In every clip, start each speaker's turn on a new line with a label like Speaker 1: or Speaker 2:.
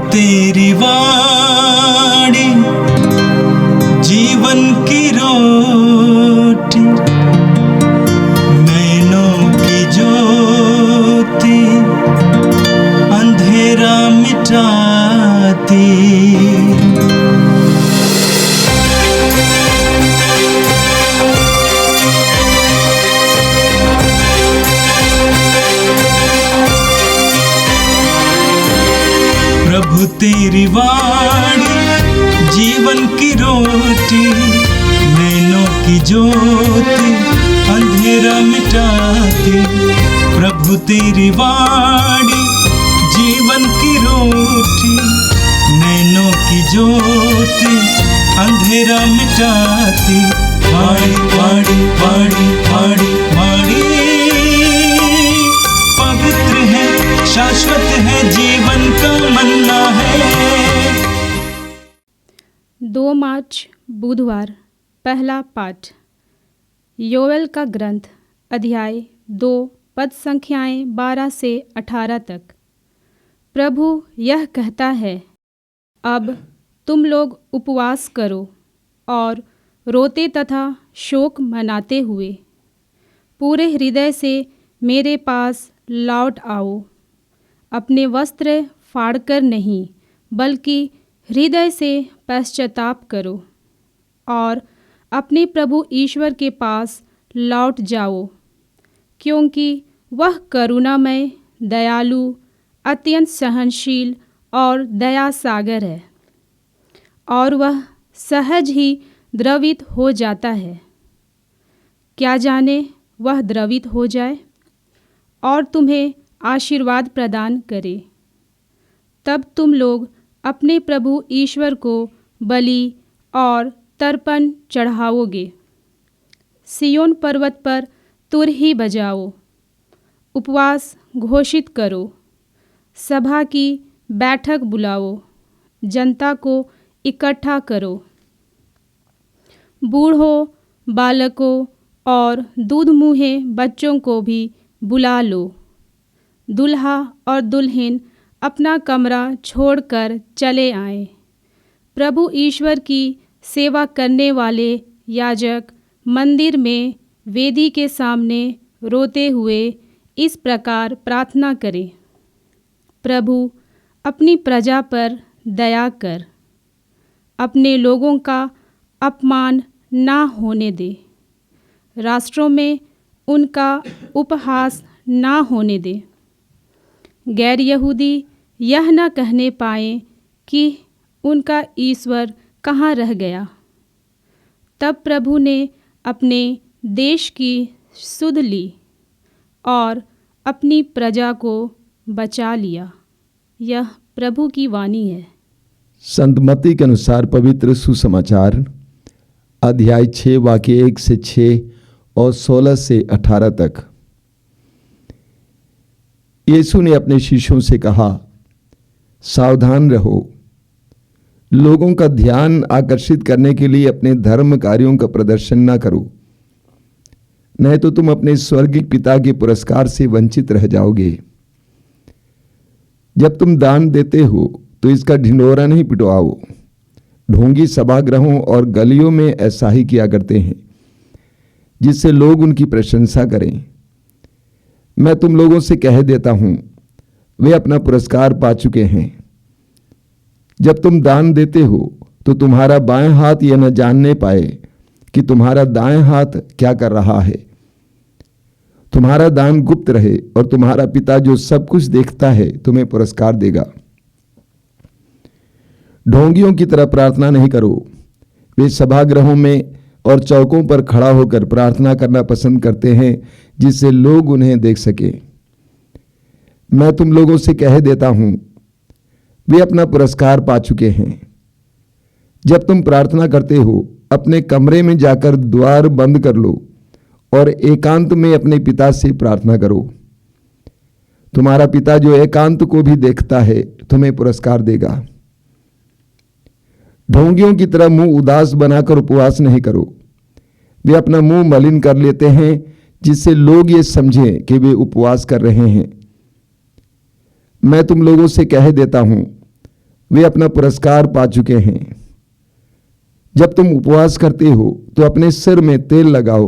Speaker 1: तेरी वाणी जीवन की रोटी, नैनों की ज्योति अंधेरा मिटाती। प्रभु तेरी वाणी जीवन की रोटी, नैनों की ज्योति अंधेरा मिटाती। प्रभु तेरी वाणी जीवन की रोटी, नैनों की ज्योति अंधेरा मिटाती। वाणी वाणी वाणी वाणी वाणी पवित्र है, शाश्वत है, जीवन का मन्ना है।
Speaker 2: 2 मार्च बुधवार। पहला पाठ योएल का ग्रंथ, अध्याय 2, पद संख्याएं 12 से 18 तक। प्रभु यह कहता है, अब तुम लोग उपवास करो और रोते तथा शोक मनाते हुए पूरे हृदय से मेरे पास लौट आओ। अपने वस्त्र फाड़कर नहीं, बल्कि हृदय से पश्चाताप करो और अपने प्रभु ईश्वर के पास लौट जाओ, क्योंकि वह करुणामय, दयालु, अत्यंत सहनशील और दया सागर है, और वह सहज ही द्रवित हो जाता है। क्या जाने वह द्रवित हो जाए और तुम्हें आशीर्वाद प्रदान करे। तब तुम लोग अपने प्रभु ईश्वर को बलि और तर्पण चढ़ाओगे। सिय्योन पर्वत पर तुर ही बजाओ, उपवास घोषित करो, सभा की बैठक बुलाओ, जनता को इकट्ठा करो। बूढ़ों, बालकों और दूध मुँहे बच्चों को भी बुला लो। दुल्हा और दुल्हन अपना कमरा छोड़कर चले आएं। प्रभु ईश्वर की सेवा करने वाले याजक मंदिर में वेदी के सामने रोते हुए इस प्रकार प्रार्थना करें, प्रभु अपनी प्रजा पर दया कर, अपने लोगों का अपमान ना होने दे, राष्ट्रों में उनका उपहास ना होने दे। गैर यहूदी यह न कहने पाएं कि उनका ईश्वर कहाँ रह गया। तब प्रभु ने अपने देश की सुध ली और अपनी प्रजा को बचा लिया। यह प्रभु की वाणी है।
Speaker 3: संत मत्ती के अनुसार पवित्र सुसमाचार, अध्याय 6 वाक्य 1 से 6 और 16 से 18 तक। यीशु ने अपने शिष्यों से कहा, सावधान रहो। लोगों का ध्यान आकर्षित करने के लिए अपने धर्म कार्यों का प्रदर्शन न करो, नहीं तो तुम अपने स्वर्गीय पिता के पुरस्कार से वंचित रह जाओगे। जब तुम दान देते हो तो इसका ढिंढोरा नहीं पिटवाओ। ढोंगी सभागृहों और गलियों में ऐसा ही किया करते हैं, जिससे लोग उनकी प्रशंसा करें। मैं तुम लोगों से कह देता हूं, वे अपना पुरस्कार पा चुके हैं। जब तुम दान देते हो तो तुम्हारा बाएं हाथ यह न जानने पाए कि तुम्हारा दाएं हाथ क्या कर रहा है। तुम्हारा दान गुप्त रहे और तुम्हारा पिता जो सब कुछ देखता है तुम्हें पुरस्कार देगा। ढोंगियों की तरह प्रार्थना नहीं करो। वे सभागृहों में और चौकों पर खड़ा होकर प्रार्थना करना पसंद करते हैं, जिससे लोग उन्हें देख सके। मैं तुम लोगों से कह देता हूं, वे अपना पुरस्कार पा चुके हैं। जब तुम प्रार्थना करते हो, अपने कमरे में जाकर द्वार बंद कर लो और एकांत में अपने पिता से प्रार्थना करो। तुम्हारा पिता जो एकांत को भी देखता है तुम्हें पुरस्कार देगा। ढोंगियों की तरह मुंह उदास बनाकर उपवास नहीं करो। वे अपना मुंह मलिन कर लेते हैं, जिससे लोग ये समझें कि वे उपवास कर रहे हैं। मैं तुम लोगों से कह देता हूं, वे अपना पुरस्कार पा चुके हैं। जब तुम उपवास करते हो तो अपने सिर में तेल लगाओ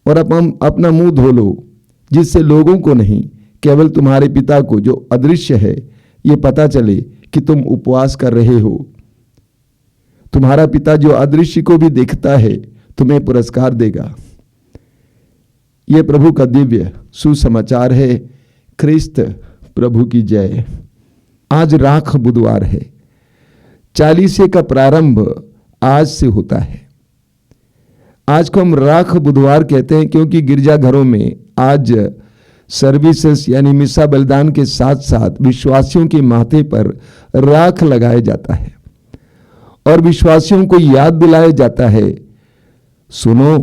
Speaker 3: और अपना मुंह धो लो, जिससे लोगों को नहीं, केवल तुम्हारे पिता को जो अदृश्य है ये पता चले कि तुम उपवास कर रहे हो। तुम्हारा पिता जो अदृश्य को भी देखता है तुम्हें पुरस्कार देगा। यह प्रभु का दिव्य सुसमाचार है। ख्रिस्त प्रभु की जय। आज राख बुधवार है। चालीसे का प्रारंभ आज से होता है। आज को हम राख बुधवार कहते हैं क्योंकि गिरजाघरों में आज सर्विसेस यानी मिसा बलिदान के साथ साथ विश्वासियों के माथे पर राख लगाया जाता है और विश्वासियों को याद दिलाया जाता है, सुनो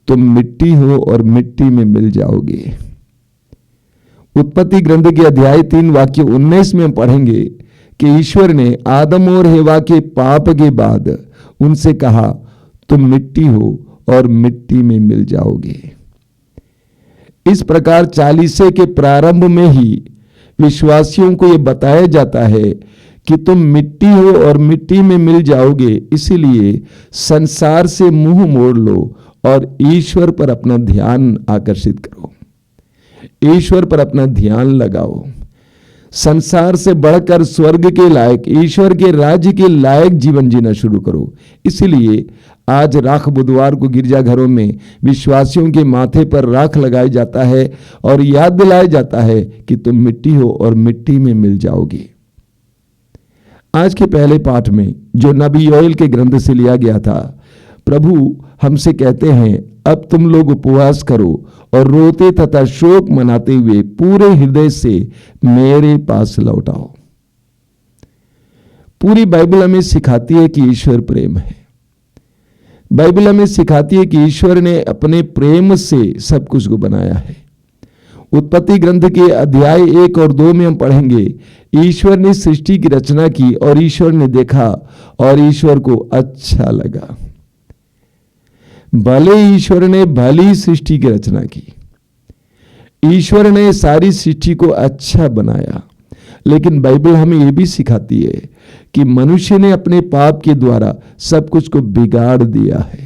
Speaker 3: तुम मिट्टी हो और मिट्टी में मिल जाओगे। उत्पत्ति ग्रंथ के अध्याय 3 वाक्य 19 में हम पढ़ेंगे कि ईश्वर ने आदम और हेवा के पाप के बाद उनसे कहा, तुम मिट्टी हो और मिट्टी में मिल जाओगे। इस प्रकार चालीसे के प्रारंभ में ही विश्वासियों को यह बताया जाता है कि तुम मिट्टी हो और मिट्टी में मिल जाओगे। इसीलिए संसार से मुंह मोड़ लो और ईश्वर पर अपना ध्यान आकर्षित करो, ईश्वर पर अपना ध्यान लगाओ। संसार से बढ़कर स्वर्ग के लायक, ईश्वर के राज्य के लायक जीवन जीना शुरू करो। इसलिए आज राख बुधवार को गिरजाघरों में विश्वासियों के माथे पर राख लगाया जाता है और याद दिलाया जाता है कि तुम मिट्टी हो और मिट्टी में मिल जाओगे। आज के पहले पाठ में जो नबी योएल के ग्रंथ से लिया गया था, प्रभु हमसे कहते हैं, अब तुम लोग उपवास करो और रोते तथा शोक मनाते हुए पूरे हृदय से मेरे पास लौट आओ। पूरी बाइबल हमें सिखाती है कि ईश्वर प्रेम है। बाइबल हमें सिखाती है कि ईश्वर ने अपने प्रेम से सब कुछ को बनाया है। उत्पत्ति ग्रंथ के अध्याय 1 और 2 में हम पढ़ेंगे, ईश्वर ने सृष्टि की रचना की और ईश्वर ने देखा और ईश्वर को अच्छा लगा। भले ईश्वर ने भली सृष्टि की रचना की, ईश्वर ने सारी सृष्टि को अच्छा बनाया, लेकिन बाइबल हमें यह भी सिखाती है कि मनुष्य ने अपने पाप के द्वारा सब कुछ को बिगाड़ दिया है।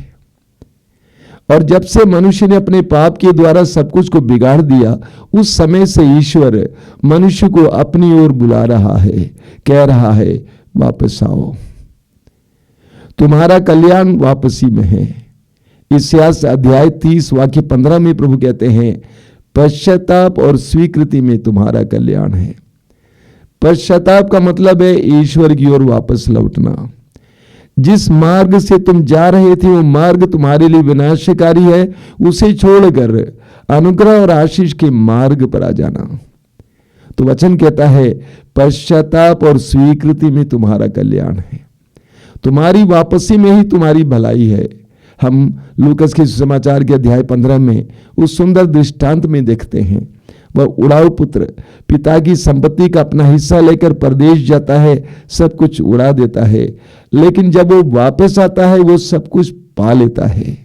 Speaker 3: और जब से मनुष्य ने अपने पाप के द्वारा सब कुछ को बिगाड़ दिया, उस समय से ईश्वर मनुष्य को अपनी ओर बुला रहा है, कह रहा है वापस आओ, तुम्हारा कल्याण वापसी में है। इस्यास अध्याय 30 वाक्य 15 में प्रभु कहते हैं, पश्चाताप और स्वीकृति में तुम्हारा कल्याण है। पश्चाताप का मतलब है ईश्वर की ओर वापस लौटना। जिस मार्ग से तुम जा रहे थे वो मार्ग तुम्हारे लिए विनाशकारी है, उसे छोड़कर अनुग्रह और आशीष के मार्ग पर आ जाना। तो वचन कहता है पश्चाताप और स्वीकृति में तुम्हारा कल्याण है। तुम्हारी वापसी में ही तुम्हारी भलाई है। हम लूकस के सुसमाचार के अध्याय 15 में उस सुंदर दृष्टांत में देखते हैं, वह उड़ाऊ पुत्र पिता की संपत्ति का अपना हिस्सा लेकर परदेश जाता है, सब कुछ उड़ा देता है, लेकिन जब वो वापस आता है वो सब कुछ पा लेता है।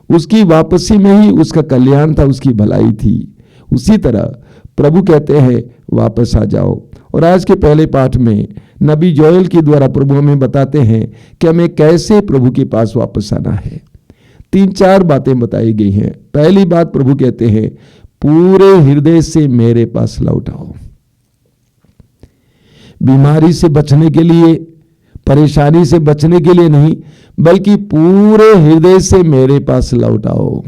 Speaker 3: उसकी वापसी में ही उसका कल्याण था, उसकी भलाई थी। उसी तरह प्रभु कहते हैं वापस आ जाओ। और आज के पहले पाठ में नबी जोएल के द्वारा प्रभु हमें बताते हैं कि हमें कैसे प्रभु के पास वापस आना है। 3-4 बातें बताई गई हैं। पहली बात प्रभु कहते हैं पूरे हृदय से मेरे पास लौट आओ। बीमारी से बचने के लिए, परेशानी से बचने के लिए नहीं, बल्कि पूरे हृदय से मेरे पास लौट आओ।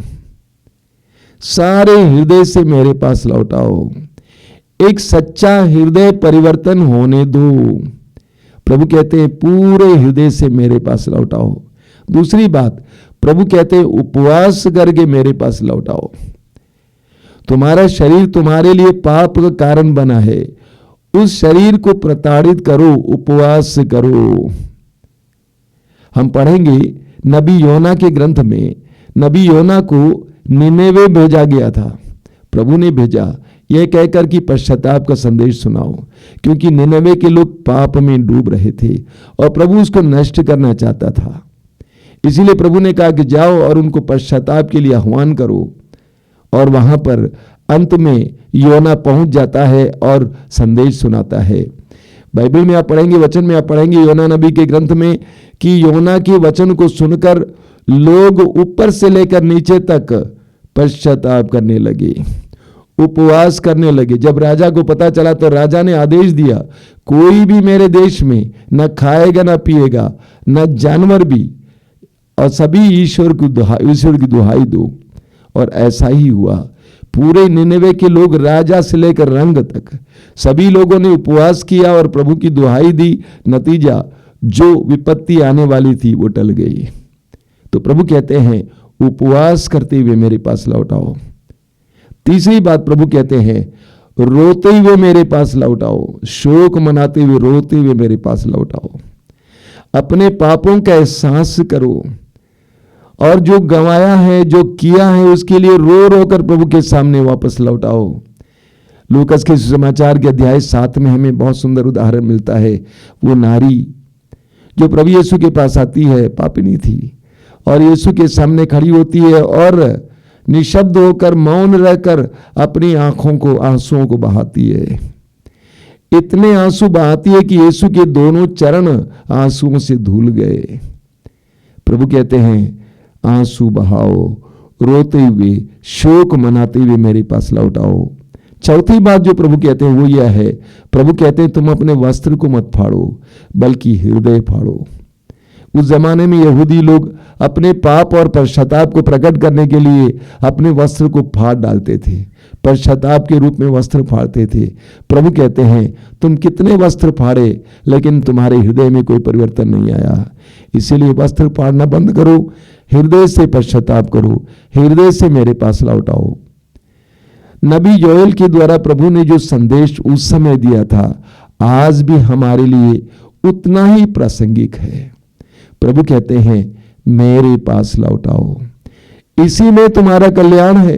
Speaker 3: सारे हृदय से मेरे पास लौट आओ। एक सच्चा हृदय परिवर्तन होने दो। प्रभु कहते हैं पूरे हृदय से मेरे पास लौट आओ। दूसरी बात प्रभु कहते हैं उपवास करके मेरे पास लौट आओ। तुम्हारा शरीर तुम्हारे लिए पाप का कारण बना है, उस शरीर को प्रताड़ित करो, उपवास करो। हम पढ़ेंगे नबी योना के ग्रंथ में, नबी योना को निनेवे भेजा गया था। प्रभु ने भेजा यह कहकर कि पश्चाताप का संदेश सुनाओ, क्योंकि निनेवे के लोग पाप में डूब रहे थे और प्रभु उसको नष्ट करना चाहता था। इसीलिए प्रभु ने कहा कि जाओ और उनको पश्चाताप के लिए आह्वान करो। और वहां पर अंत में योना पहुंच जाता है और संदेश सुनाता है। बाइबल में आप पढ़ेंगे, वचन में आप पढ़ेंगे योना नबी के ग्रंथ में कि योना के वचन को सुनकर लोग ऊपर से लेकर नीचे तक पश्चाताप करने लगे, उपवास करने लगे। जब राजा को पता चला तो राजा ने आदेश दिया, कोई भी मेरे देश में न खाएगा न पिएगा, न जानवर भी, और सभी ईश्वर की दुहाई दो। और ऐसा ही हुआ। पूरे निनेवे के लोग, राजा से लेकर रंग तक, सभी लोगों ने उपवास किया और प्रभु की दुहाई दी। नतीजा, जो विपत्ति आने वाली थी वो टल गई। तो प्रभु कहते हैं, उपवास करते हुए मेरे पास लौट आओ। तीसरी बात प्रभु कहते हैं, रोते हुए मेरे पास लौट आओ, शोक मनाते हुए रोते हुए मेरे पास लौट आओ। अपने पापों का एहसास करो और जो गंवाया है, जो किया है, उसके लिए रो रो कर प्रभु के सामने वापस लौट आओ। लूकास के सुसमाचार के अध्याय 7 में हमें बहुत सुंदर उदाहरण मिलता है। वो नारी जो प्रभु यीशु के पास आती है, पापिनी थी, और यीशु के सामने खड़ी होती है और निशब्द होकर, मौन रहकर अपनी आंसुओं को बहाती है। इतने आंसू बहाती है कि यीशु के दोनों चरण आंसुओं से धुल गए। प्रभु कहते हैं, आंसू बहाओ, रोते हुए, शोक मनाते हुए मेरे पास लौट आओ। चौथी बात जो प्रभु कहते हैं वो यह है, प्रभु कहते हैं तुम अपने वस्त्र को मत फाड़ो बल्कि हृदय फाड़ो। उस जमाने में यहूदी लोग अपने पाप और पश्चाताप को प्रकट करने के लिए अपने वस्त्र को फाड़ डालते थे, पश्चाताप के रूप में वस्त्र फाड़ते थे। प्रभु कहते हैं, तुम कितने वस्त्र फाड़े लेकिन तुम्हारे हृदय में कोई परिवर्तन नहीं आया। इसीलिए वस्त्र फाड़ना बंद करो, हृदय से पश्चाताप करो, हृदय से मेरे पास लौट आओ। नबी योएल के द्वारा प्रभु ने जो संदेश उस समय दिया था, आज भी हमारे लिए उतना ही प्रासंगिक है। प्रभु कहते हैं, मेरे पास लौट आओ, इसी में तुम्हारा कल्याण है।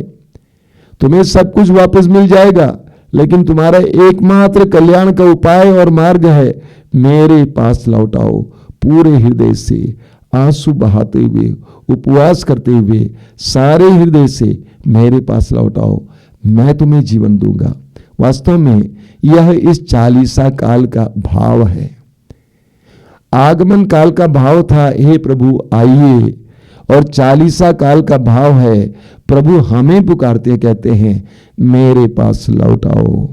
Speaker 3: तुम्हें सब कुछ वापस मिल जाएगा, लेकिन तुम्हारा एकमात्र कल्याण का उपाय और मार्ग है, मेरे पास लौट आओ। पूरे हृदय से, आंसू बहाते हुए, उपवास करते हुए, सारे हृदय से मेरे पास लौट आओ, मैं तुम्हें जीवन दूंगा। वास्तव में यह इस 40 काल का भाव है। आगमन काल का भाव था, हे प्रभु आइए, और 40 काल का भाव है, प्रभु हमें पुकारते कहते हैं, मेरे पास लौट आओ।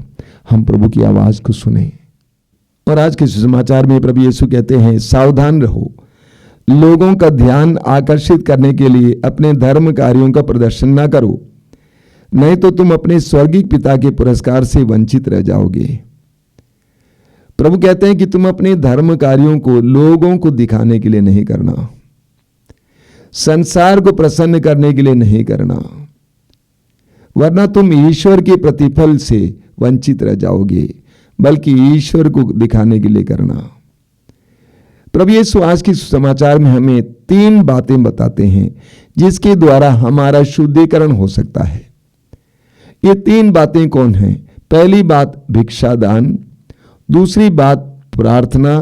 Speaker 3: हम प्रभु की आवाज को सुने। और आज के सुसमाचार में प्रभु यीशु कहते हैं, सावधान रहो, लोगों का ध्यान आकर्षित करने के लिए अपने धर्म कार्यों का प्रदर्शन ना करो, नहीं तो तुम अपने स्वर्गीय पिता के पुरस्कार से वंचित रह जाओगे। प्रभु कहते हैं कि तुम अपने धर्म कार्यों को लोगों को दिखाने के लिए नहीं करना, संसार को प्रसन्न करने के लिए नहीं करना, वरना तुम ईश्वर के प्रतिफल से वंचित रह जाओगे, बल्कि ईश्वर को दिखाने के लिए करना। प्रभु यीशु आज के समाचार में हमें 3 बातें बताते हैं जिसके द्वारा हमारा शुद्धिकरण हो सकता है। ये 3 बातें कौन हैं? पहली बात भिक्षादान, दूसरी बात प्रार्थना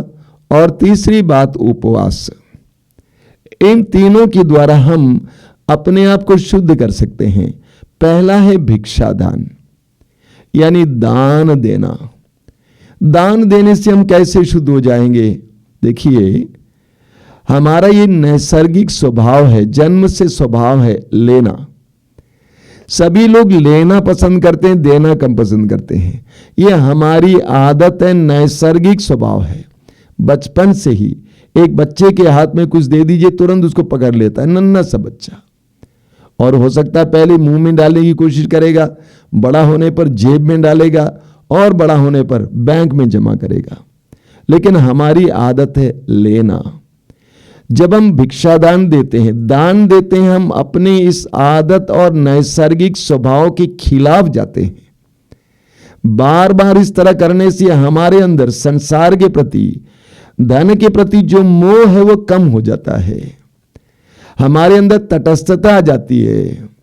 Speaker 3: और तीसरी बात उपवास। इन तीनों के द्वारा हम अपने आप को शुद्ध कर सकते हैं। पहला है भिक्षादान, यानी दान देना। दान देने से हम कैसे शुद्ध हो जाएंगे? देखिए, हमारा ये नैसर्गिक स्वभाव है, जन्म से स्वभाव है लेना। सभी लोग लेना पसंद करते हैं, देना कम पसंद करते हैं। ये हमारी आदत है, नैसर्गिक स्वभाव है। बचपन से ही एक बच्चे के हाथ में कुछ दे दीजिए, तुरंत उसको पकड़ लेता है, नन्हा सा बच्चा। और हो सकता है पहले मुंह में डालने की कोशिश करेगा, बड़ा होने पर जेब में डालेगा और बड़ा होने पर बैंक में जमा करेगा। लेकिन हमारी आदत है लेना। जब हम भिक्षादान देते हैं, दान देते हैं, हम अपनी इस आदत और नैसर्गिक स्वभाव के खिलाफ जाते हैं। बार बार इस तरह करने से हमारे अंदर संसार के प्रति, धन के प्रति जो मोह है वो कम हो जाता है। हमारे अंदर तटस्थता आ जाती है,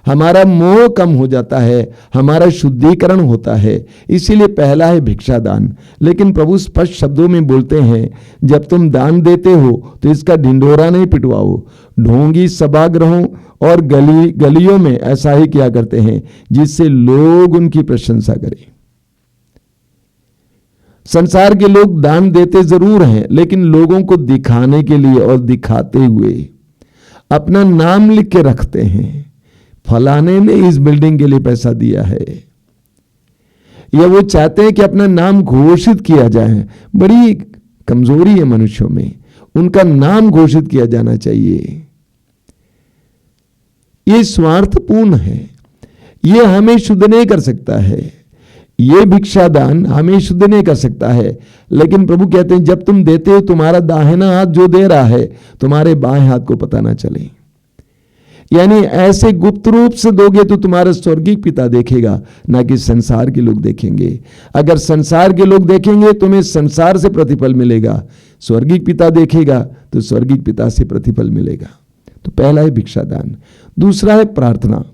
Speaker 3: हमारा मोह कम हो जाता है, हमारा शुद्धिकरण होता है। इसीलिए पहला है भिक्षादान। लेकिन प्रभु स्पष्ट शब्दों में बोलते हैं, जब तुम दान देते हो तो इसका ढिंढोरा नहीं पिटवाओ। ढोंगी सभागृहों और गलियों में ऐसा ही किया करते हैं, जिससे लोग उनकी प्रशंसा करें। संसार के लोग दान देते जरूर हैं, लेकिन लोगों को दिखाने के लिए और दिखाते हुए अपना नाम लिख के रखते हैं। फलाने ने इस बिल्डिंग के लिए पैसा दिया है, या वो चाहते हैं कि अपना नाम घोषित किया जाए। बड़ी कमजोरी है मनुष्यों में, उनका नाम घोषित किया जाना चाहिए। ये स्वार्थपूर्ण है, ये हमें शुद्ध नहीं कर सकता है। ये भिक्षादान हमें शुद्ध नहीं कर सकता है। लेकिन प्रभु कहते हैं जब तुम देते हो, तुम्हारा दाहिना हाथ जो दे रहा है तुम्हारे बाएं हाथ को पता ना चले। यानी ऐसे गुप्त रूप से दोगे तो तुम्हारा स्वर्गीय पिता देखेगा, ना कि संसार के लोग देखेंगे। अगर संसार के लोग देखेंगे तुम्हें संसार से प्रतिफल मिलेगा, स्वर्गीय पिता देखेगा तो स्वर्गीय पिता से प्रतिफल मिलेगा। तो पहला है भिक्षादान। दूसरा है प्रार्थना।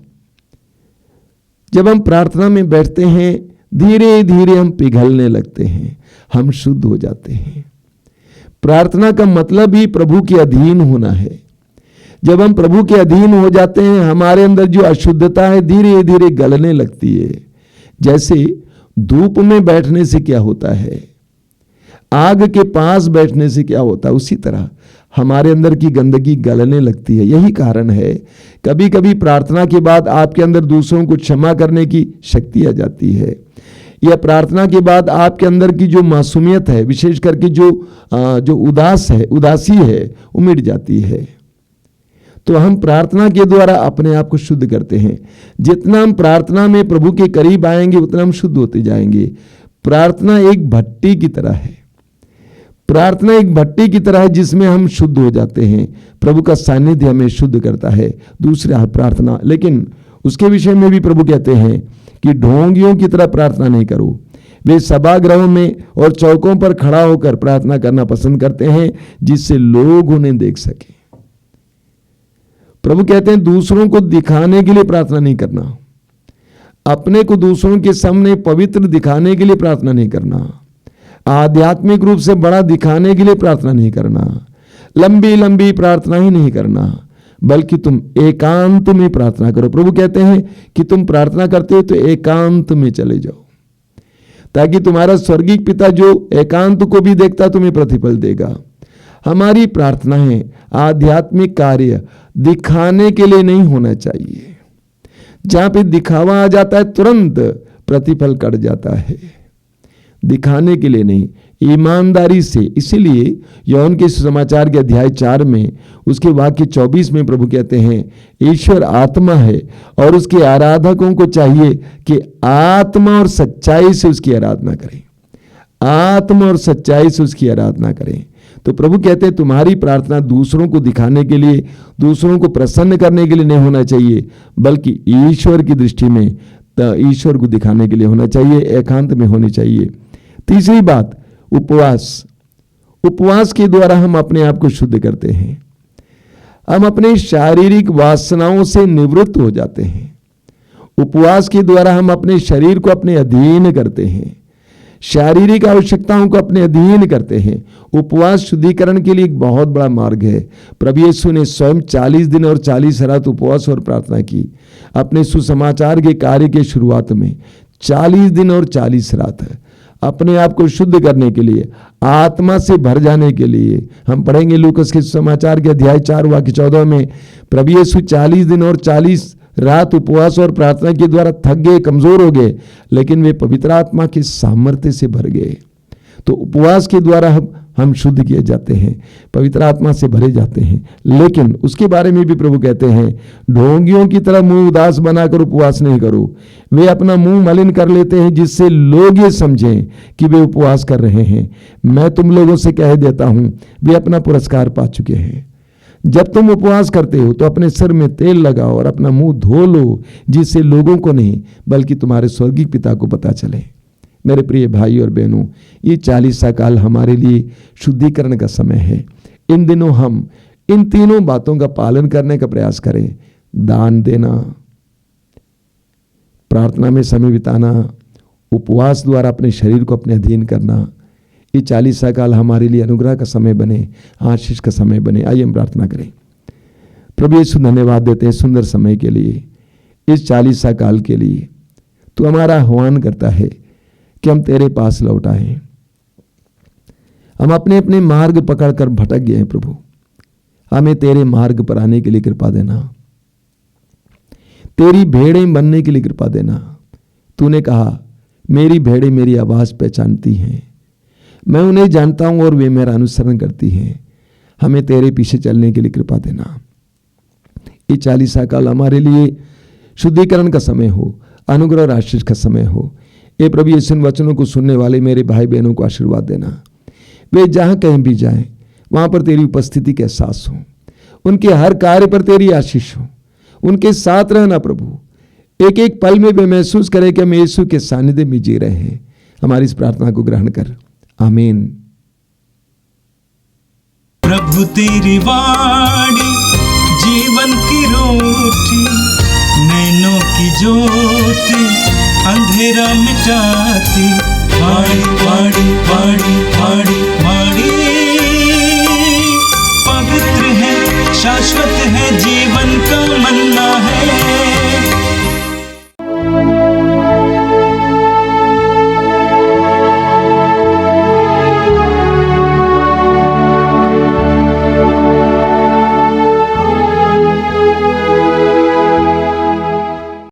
Speaker 3: जब हम प्रार्थना में बैठते हैं, धीरे धीरे हम पिघलने लगते हैं, हम शुद्ध हो जाते हैं। प्रार्थना का मतलब ही प्रभु के अधीन होना है। जब हम प्रभु के अधीन हो जाते हैं, हमारे अंदर जो अशुद्धता है धीरे धीरे गलने लगती है। जैसे धूप में बैठने से क्या होता है, आग के पास बैठने से क्या होता है, उसी तरह हमारे अंदर की गंदगी गलने लगती है। यही कारण है कभी कभी प्रार्थना के बाद आपके अंदर दूसरों को क्षमा करने की शक्ति आ जाती है, या प्रार्थना के बाद आपके अंदर की जो मासूमियत है, विशेष करके जो उदासी है वो मिट जाती है। तो हम प्रार्थना के द्वारा अपने आप को शुद्ध करते हैं। जितना हम प्रार्थना में प्रभु के करीब आएंगे उतना हम शुद्ध होते जाएंगे। प्रार्थना एक भट्टी की तरह है। प्रार्थना एक भट्टी की तरह है जिसमें हम शुद्ध हो जाते हैं। प्रभु का सानिध्य हमें शुद्ध करता है। दूसरा है प्रार्थना। लेकिन उसके विषय में भी प्रभु कहते हैं कि ढोंगियों की तरह प्रार्थना नहीं करो। वे सभागृहों में और चौकों पर खड़ा होकर प्रार्थना करना पसंद करते हैं जिससे लोग उन्हें देख सके। प्रभु कहते हैं दूसरों को दिखाने के लिए प्रार्थना नहीं करना, अपने को दूसरों के सामने पवित्र दिखाने के लिए प्रार्थना नहीं करना, आध्यात्मिक रूप से बड़ा दिखाने के लिए प्रार्थना नहीं करना, लंबी लंबी प्रार्थना ही नहीं करना, बल्कि तुम एकांत में प्रार्थना करो। प्रभु कहते हैं कि तुम प्रार्थना करते हो तो एकांत में चले जाओ, ताकि तुम्हारा स्वर्गीय पिता जो एकांत को भी देखता तुम्हें प्रतिफल देगा। हमारी प्रार्थनाएं, आध्यात्मिक कार्य दिखाने के लिए नहीं होना चाहिए। जहां पे दिखावा आ जाता है तुरंत प्रतिफल कट जाता है। दिखाने के लिए नहीं, ईमानदारी से। इसीलिए यूहन्ना के सुसमाचार के अध्याय 4 में उसके वाक्य 24 में प्रभु कहते हैं ईश्वर आत्मा है और उसके आराधकों को चाहिए कि आत्मा और सच्चाई से उसकी आराधना करें। आत्मा और सच्चाई से उसकी आराधना करें। तो प्रभु कहते हैं तुम्हारी प्रार्थना दूसरों को दिखाने के लिए, दूसरों को प्रसन्न करने के लिए नहीं होना चाहिए, बल्कि ईश्वर की दृष्टि में ईश्वर को दिखाने के लिए होना चाहिए, एकांत में होनी चाहिए। तीसरी बात, उपवास। उपवास के द्वारा हम अपने आप को शुद्ध करते हैं। हम अपने शारीरिक वासनाओं से निवृत्त हो जाते हैं। उपवास के द्वारा हम अपने शरीर को अपने अधीन करते हैं, शारीरिक आवश्यकताओं को अपने अधीन करते हैं। उपवास शुद्धिकरण के लिए एक बहुत बड़ा मार्ग है। प्रभु यीशु ने स्वयं 40 दिन और 40 रात उपवास और प्रार्थना की। अपने सुसमाचार के कार्य के शुरुआत में 40 दिन और 40 रात अपने आप को शुद्ध करने के लिए, आत्मा से भर जाने के लिए। हम पढ़ेंगे लूकास के सुसमाचार के अध्याय 4 वाक्य 14 में प्रभु यीशु 40 दिन और 40 रात उपवास और प्रार्थना के द्वारा थक गए, कमजोर हो गए, लेकिन वे पवित्र आत्मा के सामर्थ्य से भर गए। तो उपवास के द्वारा हम शुद्ध किए जाते हैं, पवित्र आत्मा से भरे जाते हैं। लेकिन उसके बारे में भी प्रभु कहते हैं ढोंगियों की तरह मुंह उदास बनाकर उपवास नहीं करो। वे अपना मुंह मलिन कर लेते हैं जिससे लोग ये समझें कि वे उपवास कर रहे हैं। मैं तुम लोगों से कह देता हूं वे अपना पुरस्कार पा चुके हैं। जब तुम उपवास करते हो तो अपने सिर में तेल लगाओ और अपना मुंह धो लो, जिससे लोगों को नहीं बल्कि तुम्हारे स्वर्गीय पिता को पता चले। मेरे प्रिय भाई और बहनों, ये 40 काल हमारे लिए शुद्धिकरण का समय है। इन दिनों हम इन तीनों बातों का पालन करने का प्रयास करें। दान देना, प्रार्थना में समय बिताना, उपवास द्वारा अपने शरीर को अपने अधीन करना। ये 40 काल हमारे लिए अनुग्रह का समय बने, आशीष का समय बने। आइए हम प्रार्थना करें। प्रभु यीशु धन्यवाद देते हैं सुंदर समय के लिए, इस 40 काल के लिए। तू हमारा आह्वान करता है कि हम तेरे पास लौट आएं। हम अपने अपने मार्ग पकड़कर भटक गए हैं प्रभु, हमें तेरे मार्ग पर आने के लिए कृपा देना, तेरी भेड़ें बनने के लिए कृपा देना। तूने कहा मेरी भेड़ें मेरी आवाज पहचानती हैं, मैं उन्हें जानता हूं और वे मेरा अनुसरण करती हैं। हमें तेरे पीछे चलने के लिए कृपा देना। ये 40 काल हमारे लिए शुद्धिकरण का समय हो, अनुग्रह और आशीष का समय हो। ये प्रभु यीशु वचनों को सुनने वाले मेरे भाई बहनों को आशीर्वाद देना। वे जहां कहीं भी जाएं वहां पर तेरी उपस्थिति का एहसास हो, उनके हर कार्य पर तेरी आशीष हो, उनके साथ रहना प्रभु। एक एक पल में वे महसूस करें कि हम यीशु के सानिध्य में जी रहे हैं। हमारी इस प्रार्थना को ग्रहण कर, आमीन।
Speaker 1: प्रभु तेरी वाणी जीवन की रोटी, नैनों की ज्योति अंधेरा मिटाती। वाणी वाणी वाणी वाणी वाणी पवित्र है, शाश्वत है, जीवन